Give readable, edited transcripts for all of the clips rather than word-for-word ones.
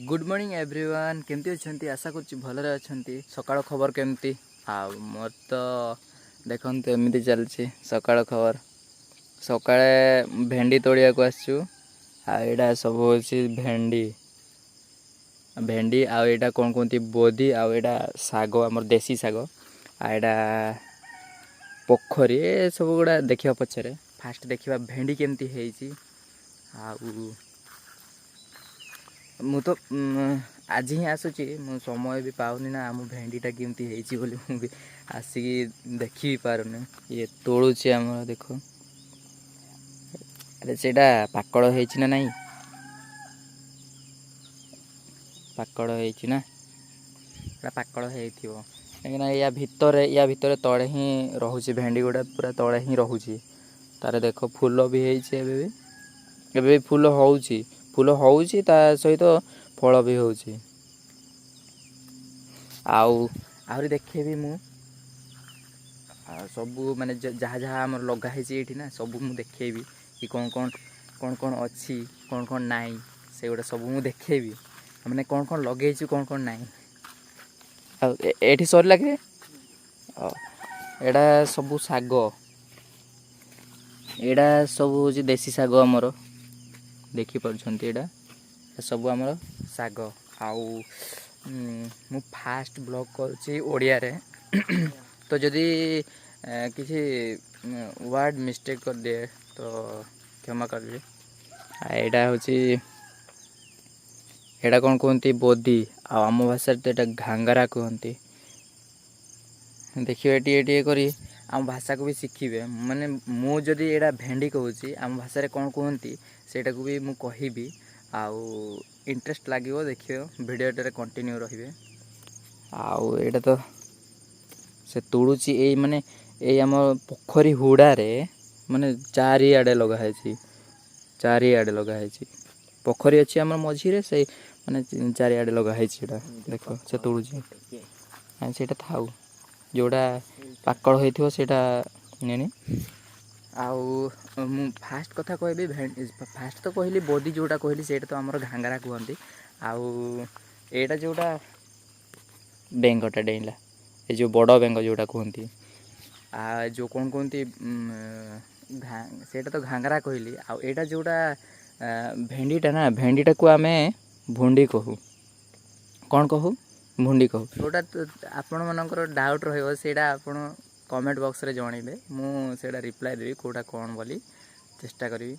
Good morning everyone केमती अच्छा आशा कर भलरे अच्छा सकाळ खबर केमती मोर तो देखते एमती चलती सकाळ खबर सकाळे भेंडी तोड़िया को आसचु आईटा सब हूँ भेंडी भेंडी आईटा कौन कहती बोधी आईटा शाग आम देसी शाग आईटा पोखरी सब गुड़ा देखा पछरे फास्ट देखा भेंडी केमती है मु तो आज ही आसूची मु समय भी पाऊनी ना आम भेंडीटा केमती है आसिकी देखी भी पारुनी ये तोड़ुची आम देख अरे सेटा पाकड़ है नहीं पाकड़ है ना पाकड़ है या भितर तले ही रोचे भेंडी गुड़ा पूरा तले ही रोचे तार देख फूल भी है फूल होची फूल होची ता सहित फल भी होची आहरी देखेबी मु सबू माने जहाँ जहाँ आम लगाई ये ना सबू मु देखेबी कि कौन कौन कौन कौन अच्छी कौन कौन नाई से गुड़ा सब मु देखेबी मैंने कौन कौन लगे कौन कौन नाई एठी सर लगे एड़ा सबू शाग एड़ा सब हूँ देसी शाग आमर देखिपुंट एटा सब आमर शाग आउ मु फास्ट ब्लॉग करुच्ची ओडिया रे तो जदि किसी वर्ड मिस्टेक कर दिए तो क्षमा करिए एटा हूँ एटा कौन कहती बोधी आम भाषा तो यहाँ घांगरा कहती देखिए ये करी आम भाषा को भी शिखिबे माने मु जदि एटा भेंडी कहूँ आम भाषा रे कौन कहती सेटा को भी मु कहिबी आउ इंटरेस्ट लगे देखिए भिडियोटे कंटिन्यू रहिबे आउ एटा तो से तोड़ुची ए माने ए आम पोखरी हुड़ारे माने चारिआडे लगाई पोखरी अच्छी आम मझीरे से माने चारिआडे लगाई देख से तोड़ुची से थाउ जोड़ा पाकड़ होइथिबो सेटा नेनी आउ मु फास्ट कथा कहबी फास्ट तो कहली बोधी जोटा कहली सेटा तो आमर घांगरा कहती आउ एटा जोटा बेंगटा डेला ये जो बड़ बेंग जोटा कहती जो कौन कहती सेटा तो घांगरा कहली आउ एटा जोटा भेंडीटा ना भेंडीटा को आमे भुंडी कहू कौन कहू भुंडी कहू जोटा आपण मानकर डाउट रहिबो सेटा आपण कमेंट बॉक्स रे जणैबे मु सेटा रिप्लाई देबी कोटा कौन बोली चेष्टा करी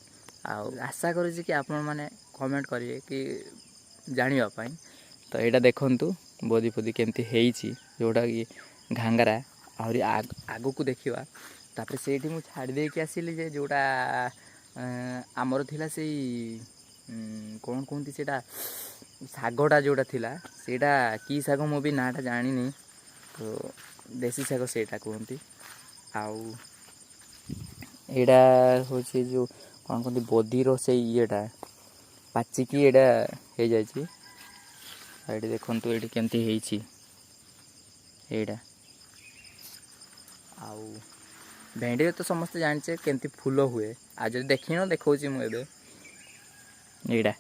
आशा करुँच कि आपण मैंने कमेंट करेंगे कि जानिबा पाई तो यहाँ देखंतु बोधी फोधी केमती हेइची जोटा कि घांगरा आहरी आगु को देखिबा तापर सेठी मु छाड़ी दे के आसिली जे जोटा आमर थिला सेई कौन कहती सेटा शागटा जोटा थिला सेटा की शाग मु भी नाटा जानिनी तो देसी शाग सेटा कहती आउ एटा हूँ जो कौन कहते बोधीर से येटा पाचिकी एटा हो जाए देखु ये केमती एटा आउ भेंडी तो समस्ते जाने केमती फूल हुए आज जो देख न देखा मुझे एटा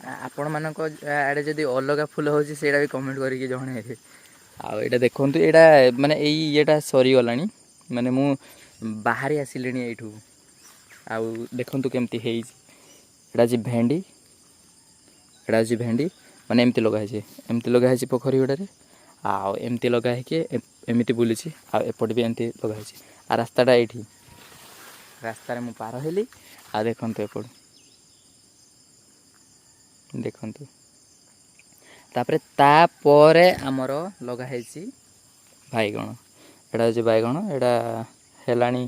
आपण मानक आड़े जदि अलग फूल हो भी कमेंट करके जन आउ एटा देखु एटा माने येटा सरीगला माने मु बाहरी आसिले यू आउ देखु केमती एटा जी भेंडी एटा जी भेंडी माने एमती लगाई पोखरी गुड़े आउ एमती लगाई एमती बुली एपट भी एमती लगाई आ रास्ताटा ये रास्तार मु पार हेली आ देखु एपट देखु तापरे तापरे आमर लगाई बैगण एटा हूँ बैगण एटा हेलानी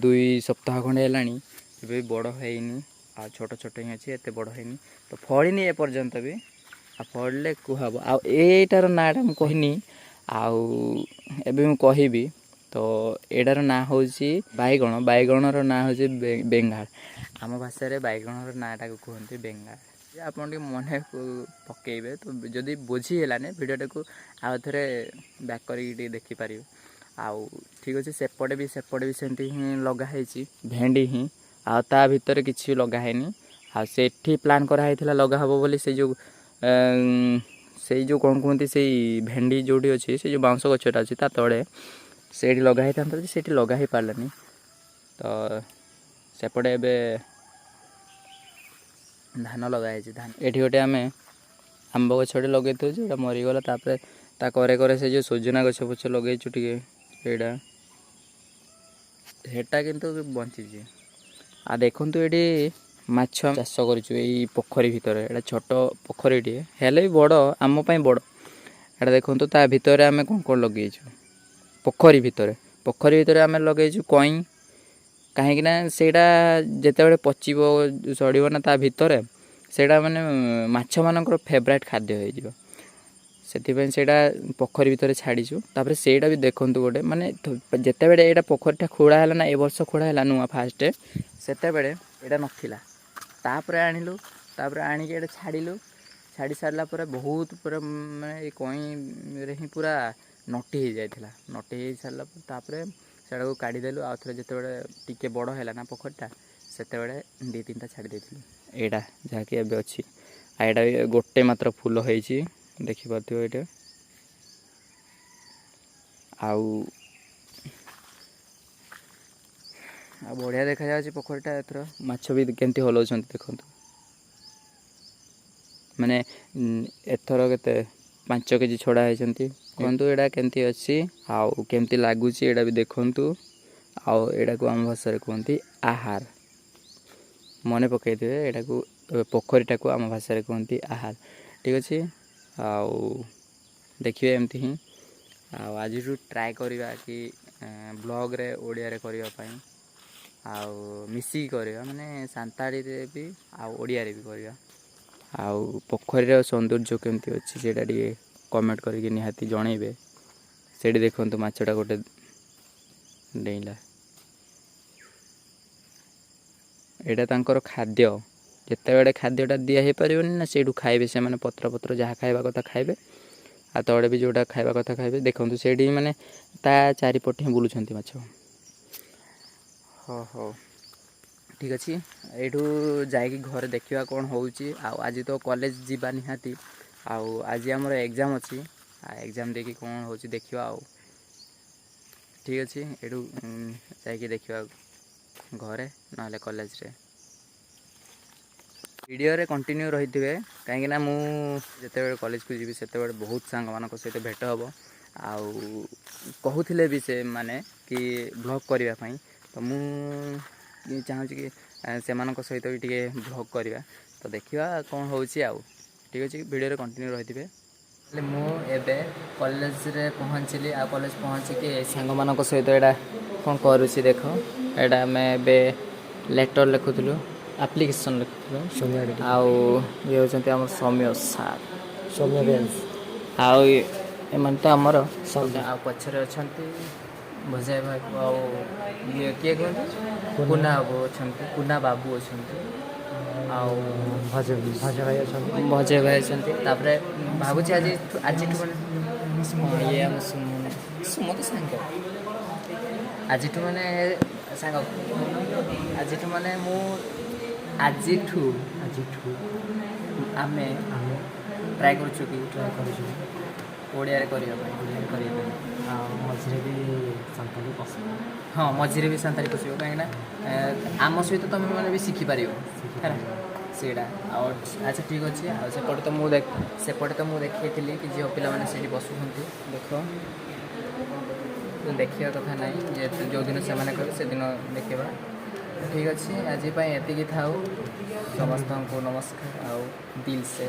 2 सप्ताह खंडे हेलानी भी बड़ हैनी आ छोट छोट ही अच्छी एत बड़ हैनी तो फड़नी एपर्यंत भी आ फड़ले कहब आटार नाटा मुझे कहनी आबे कहबी तो एटार ना हूँ बैगण बैगणर ना हूँ बेंगाल आम भाषा बैगणर नाटा को कहते बेंगाल आप मन पकेबे तो जदि बुझीगलानी भिडियोटा को आउ थे बैक कर देखिपारे आउ ठीक अच्छे सेपटे भी सेमती ही लगाई भेंडी ही ଆଉ ତା ଭିତରେ କିଛି ଲଗା ହେଇନି। ଆଉ ସେଠି ପ୍ଲାନ୍ କରାହେଇଥିଲା ଲଗା ହେବ ବୋଲି ସେଇ ଯେଉଁ କ'ଣ କୁହନ୍ତି ସେଇ ଭେଣ୍ଡି ଯେଉଁଠି ଅଛି ସେ ଯେଉଁ ବାଉଁଶ ଗଛଟା ଅଛି ତା ତଳେ ସେଇଠି ଲଗା ହେଇଥାନ୍ତା ଯେ ସେଇଠି ଲଗା ହେଇପାରିଲାନି। ତ ସେପଟେ ଏବେ ଧାନ ଲଗା ହେଇଛି। ଏଠି ଗୋଟେ ଆମେ ଆମ୍ବ ଗଛଟେ ଲଗେଇଥିଲୁ ଯେ ଏଇଟା ମରିଗଲା। ତାପରେ ତା କରେ କରେ ସେ ଯେଉଁ ସଜନା ଗଛ ପଛ ଲଗେଇଛୁ ଟିକେ ସେଇଟା କିନ୍ତୁ ବଞ୍ଚିଛି। ଆଉ ଦେଖନ୍ତୁ ଏଠି ମାଛ ଚାଷ କରିଛୁ ଏଇ ପୋଖରୀ ଭିତରେ। ଏଇଟା ଛୋଟ ପୋଖରୀଟିଏ ହେଲେ ବି ବଡ଼, ଆମ ପାଇଁ ବଡ଼। ଏଇଟା ଦେଖନ୍ତୁ ତା ଭିତରେ ଆମେ କ'ଣ କ'ଣ ଲଗେଇଛୁ। ପୋଖରୀ ଭିତରେ ଆମେ ଲଗେଇଛୁ କଇଁ। କାହିଁକିନା ସେଇଟା ଯେତେବେଳେ ପଚିବ ସଡ଼ିବ ନା ତା ଭିତରେ, ସେଇଟା ମାନେ ମାଛମାନଙ୍କର ଫେଭରାଇଟ୍ ଖାଦ୍ୟ ହେଇଯିବ। ସେଥିପାଇଁ ସେଇଟା ପୋଖରୀ ଭିତରେ ଛାଡ଼ିଛୁ। ତାପରେ ସେଇଟା ବି ଦେଖନ୍ତୁ ଗୋଟେ ମାନେ ଯେତେବେଳେ ଏଇଟା ପୋଖରୀଟା ଖୋଳା ହେଲା ନା, ଏ ବର୍ଷ ଖୋଳା ହେଲା ନୂଆ ଫାଷ୍ଟ, ସେତେବେଳେ ଏଇଟା ନଥିଲା। ତାପରେ ଆଣିକି ଏଇଟା ଛାଡ଼ି ସାରିଲା ପରେ ବହୁତ ପୁରା ମାନେ ଏ କଇଁରେ ହିଁ ପୁରା ନଟି ହେଇଯାଇଥିଲା। ନଟି ହେଇସାରିଲା ପରେ ତାପରେ ସେଇଟାକୁ କାଢ଼ିଦେଲୁ। ଆଉ ଥରେ ଯେତେବେଳେ ଟିକେ ବଡ଼ ହେଲା ନା ପୋଖରୀଟା, ସେତେବେଳେ 2-3ଟା ଛାଡ଼ି ଦେଇଥିଲୁ। ଏଇଟା ଯାହାକି ଏବେ ଅଛି। ଆଉ ଏଇଟା ବି ଗୋଟେ ମାତ୍ର ଫୁଲ ହେଇଛି, ଦେଖିପାରୁଥିବ ଏଇଟା। ଆଉ ବଢ଼ିଆ ଦେଖାଯାଉଛି ପୋଖରୀଟା। ଏଥର ମାଛ ବି କେମିତି ହଲାଉଛନ୍ତି ଦେଖନ୍ତୁ। ମାନେ ଏଥର କେତେ 5 କେଜି ଛଡ଼ା ହେଇଛନ୍ତି। କୁହନ୍ତୁ ଏଇଟା କେମିତି ଅଛି ଆଉ କେମିତି ଲାଗୁଛି ଏଇଟା ବି ଦେଖନ୍ତୁ। ଆଉ ଏଇଟାକୁ ଆମ ଭାଷାରେ କୁହନ୍ତି ଆହାର। ମନେ ପକାଇଥିବେ, ଏଇଟାକୁ ପୋଖରୀଟାକୁ ଆମ ଭାଷାରେ କୁହନ୍ତି ଆହାର। ଠିକ୍ ଅଛି। ଆଉ ଦେଖିବେ ଏମିତି ହିଁ। ଆଉ ଆଜିଠୁ ଟ୍ରାଏ କରିବା କି ବ୍ଲଗ୍ରେ ଓଡ଼ିଆରେ କରିବା ପାଇଁ, ଆଉ ମିଶିକି କରିବା, ମାନେ ସାନ୍ତାଳୀରେ ବି ଆଉ ଓଡ଼ିଆରେ ବି କରିବା। ଆଉ ପୋଖରୀର ସୌନ୍ଦର୍ଯ୍ୟ କେମିତି ଅଛି ସେଇଟା ଟିକେ କମେଣ୍ଟ କରିକି ନିହାତି ଜଣେଇବେ। ସେଇଠି ଦେଖନ୍ତୁ ମାଛଟା ଗୋଟେ ଡେଇଁଲା। ଏଇଟା ତାଙ୍କର ଖାଦ୍ୟ। ଯେତେବେଳେ ଖାଦ୍ୟଟା ଦିଆ ହେଇପାରିବନି ନା, ସେଇଠୁ ଖାଇବେ ସେମାନେ। ପତ୍ର ଯାହା ଖାଇବା କଥା ଖାଇବେ, ଆଉ ତଳେ ବି ଯେଉଁଟା ଖାଇବା କଥା ଖାଇବେ। ଦେଖନ୍ତୁ ସେଇଠି ମାନେ ତା ଚାରିପଟେ ହିଁ ବୁଲୁଛନ୍ତି ମାଛ। ହଉ ଠିକ୍ ଅଛି। ଏଇଠୁ ଯାଇକି ଘରେ ଦେଖିବା କ'ଣ ହେଉଛି। ଆଉ ଆଜି ତ କଲେଜ ଯିବା ନିହାତି। ଆଉ ଆଜି ଆମର ଏକ୍ଜାମ୍ ଅଛି। ଆଉ ଏକ୍ଜାମ୍ ଦେଇକି କ'ଣ ହେଉଛି ଦେଖିବା। ଆଉ ଠିକ୍ ଅଛି। ଏଇଠୁ ଯାଇକି ଦେଖିବା ଘରେ ନହେଲେ କଲେଜରେ। ଭିଡ଼ିଓରେ କଣ୍ଟିନ୍ୟୁ ରହିଥିବେ, କାହିଁକିନା ମୁଁ ଯେତେବେଳେ କଲେଜକୁ ଯିବି ସେତେବେଳେ ବହୁତ ସାଙ୍ଗମାନଙ୍କ ସହିତ ଭେଟ ହେବ। ଆଉ କହୁଥିଲେ ବି ସେମାନେ କି ବ୍ଲଗ୍ କରିବା ପାଇଁ। ତ ମୁଁ ଚାହୁଁଛି କି ସେମାନଙ୍କ ସହିତ ବି ଟିକେ ବ୍ଲଗ୍ କରିବା। ତ ଦେଖିବା କ'ଣ ହେଉଛି। ଆଉ ଠିକ୍ ଅଛି, ଭିଡ଼ିଓରେ କଣ୍ଟିନ୍ୟୁ ରହିଥିବେ। ହେଲେ ମୁଁ ଏବେ କଲେଜରେ ପହଞ୍ଚିଲି। ଆଉ କଲେଜ ପହଞ୍ଚିକି ସାଙ୍ଗମାନଙ୍କ ସହିତ ଏଇଟା କ'ଣ କରୁଛି ଦେଖ। ଏଇଟା ଆମେ ଏବେ ଲେଟର୍ ଲେଖୁଥିଲୁ, ଆପ୍ଲିକେସନ୍ ଲେଖୁଥିଲୁ। ଆଉ ଇଏ ହେଉଛନ୍ତି ଆମର ସୌମ୍ୟ ସାର୍, ଆଉ ଏମାନେ ତ ଆମର। ଆଉ ପଛରେ ଅଛନ୍ତି ଭଜୟ ଭାଇ, ଆଉ ଇଏ କିଏ କୁହନ୍ତି କୁନା ବାବୁ ଅଛନ୍ତି। ଆଉ ଭଜୟ ଭାଇ ଅଛନ୍ତି। ତାପରେ ଭାବୁଛି ଆଜିଠୁ ମାନେ ଇଏ ଆମ ସୁମ ତ ସାଙ୍ଗ। ଆଜିଠୁ ମାନେ ମୁଁ ଆଜିଠୁ ଆମେ ଟ୍ରାଏ କରୁଛୁ ଓଡ଼ିଆରେ କରିବା ପାଇଁ। ଆଉ ମଝିରେ ବି ସାନ୍ତାଳୀ ପଶିବ। ହଁ, ମଝିରେ ବି ସାନ୍ତାଳୀ ପଶିବ, କାହିଁକିନା ଆମ ସହିତ ତୁମେମାନେ ବି ଶିଖିପାରିବ ହେଲା ସେଇଟା। ଆଉ ଆଚ୍ଛା ଠିକ୍ ଅଛି। ଆଉ ସେପଟେ ତ ମୁଁ ଦେଖେଇଥିଲି କି ଝିଅ ପିଲାମାନେ ସେଇଠି ବସୁଛନ୍ତି। ଦେଖିବା କଥା ନାହିଁ, ଯେହେତୁ ଯେଉଁଦିନ ସେମାନେ କହିବେ ସେଦିନ ଦେଖିବା। ଠିକ୍ ଅଛି, ଆଜି ପାଇଁ ଏତିକି ଥାଉ। ସମସ୍ତଙ୍କୁ ନମସ୍କାର ଆଉ ଦିଲ୍ ସେ।